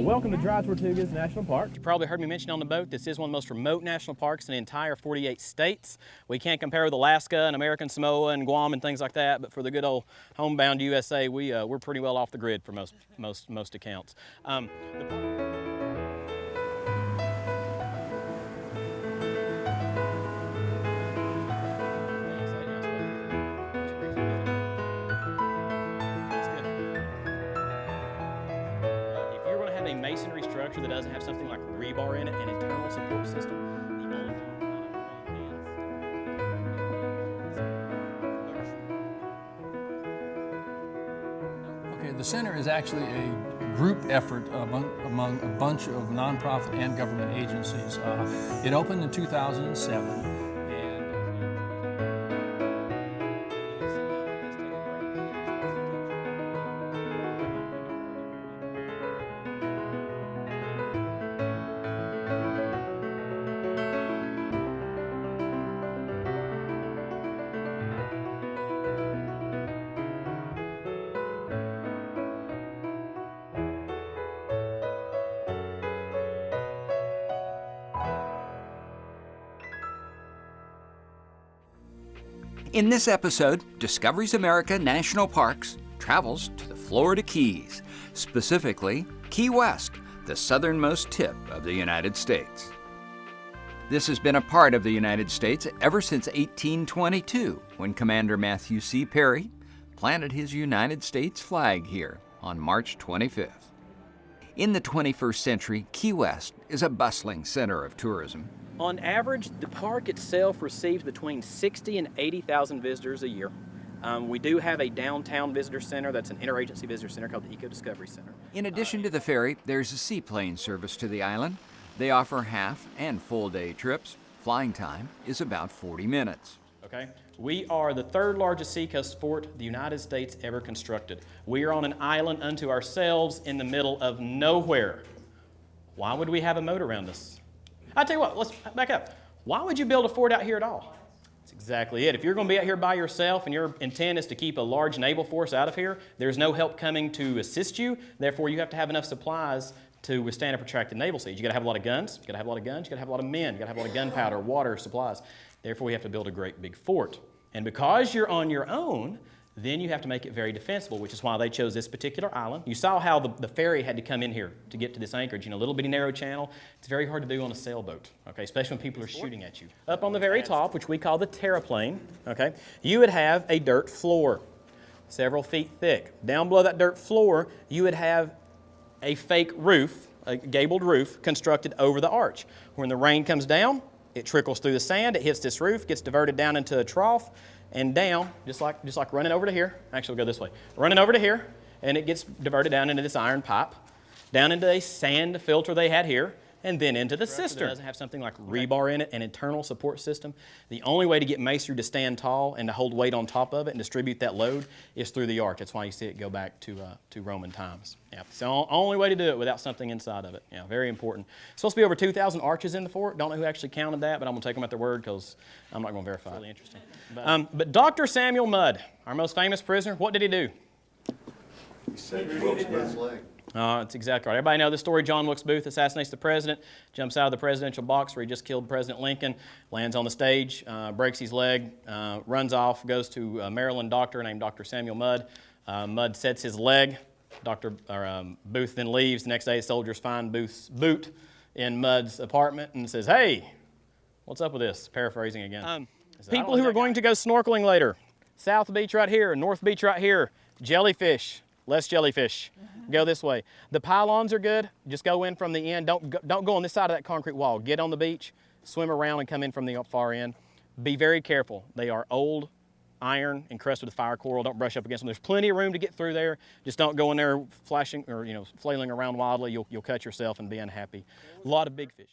Well, welcome to Dry Tortugas National Park. You probably heard me mention on the boat, this is one of the most remote national parks in the entire 48 states. We can't compare with Alaska and American Samoa and Guam and things like that, but for the good old homebound USA, we're pretty well off the grid for most accounts. A masonry structure that doesn't have something like rebar in it and internal support system. Okay, the center is actually a group effort among a bunch of nonprofit and government agencies. It opened in 2007. In this episode, Discoveries America National Parks travels to the Florida Keys, specifically Key West, the southernmost tip of the United States. This has been a part of the United States ever since 1822, when Commander Matthew C. Perry planted his United States flag here on March 25th. In the 21st century, Key West is a bustling center of tourism. On average, the park itself receives between 60 and 80,000 visitors a year. We do have a downtown visitor center that's an interagency visitor center called the Eco Discovery Center. In addition to the ferry, there's a seaplane service to the island. They offer half and full day trips. Flying time is about 40 minutes. Okay. We are the third largest seacoast fort the United States ever constructed. We are on an island unto ourselves in the middle of nowhere. Why would we have a moat around us? I'll tell you what, let's back up. Why would you build a fort out here at all? That's exactly it. If you're going to be out here by yourself and your intent is to keep a large naval force out of here, there's no help coming to assist you. Therefore, you have to have enough supplies to withstand a protracted naval siege. You got to have a lot of guns, you got to have a lot of guns, you got to have a lot of men, you got to have a lot of gunpowder, water, supplies. Therefore, we have to build a great big fort. And because you're on your own, then you have to make it very defensible, which is why they chose this particular island. You saw how the ferry had to come in here to get to this anchorage. You know, a little bitty narrow channel. It's very hard to do on a sailboat, okay, especially when people are shooting at you. Up on the very top, which we call the terraplane, okay, you would have a dirt floor, several feet thick. Down below that dirt floor, you would have a fake roof, a gabled roof, constructed over the arch. When the rain comes down, it trickles through the sand, it hits this roof, gets diverted down into a trough, and down, just like running over to here. Actually, we'll go this way. Running over to here, and it gets diverted down into this iron pipe, down into a sand filter they had here, and then into the cistern. It doesn't have something like rebar in it, an internal support system. The only way to get masonry to stand tall and to hold weight on top of it and distribute that load is through the arch. That's why you see it go back to Roman times. Yeah, it's the only way to do it without something inside of it. Yeah, very important. It's supposed to be over 2,000 arches in the fort. Don't know who actually counted that, but I'm going to take them at their word because I'm not going to verify. It's really interesting. But Dr. Samuel Mudd, our most famous prisoner, what did he do? He saved Will Smith's leg. That's exactly right. Everybody know the story. John Wilkes Booth assassinates the president, jumps out of the presidential box where he just killed President Lincoln, lands on the stage, breaks his leg, runs off, goes to a Maryland doctor named Dr. Samuel Mudd. Mudd sets his leg. Booth then leaves. The next day, soldiers find Booth's boot in Mudd's apartment and says, "Hey, what's up with this?" Paraphrasing again. People who are going to go snorkeling later. South Beach right here, North Beach right here. Jellyfish. Less jellyfish. Go this way. The pylons are good. Just go in from the end. Don't go on this side of that concrete wall. Get on the beach, swim around, and come in from the far end. Be very careful. They are old iron encrusted with fire coral. Don't brush up against them. There's plenty of room to get through there. Just don't go in there flashing or flailing around wildly. You'll cut yourself and be unhappy. A lot of big fish.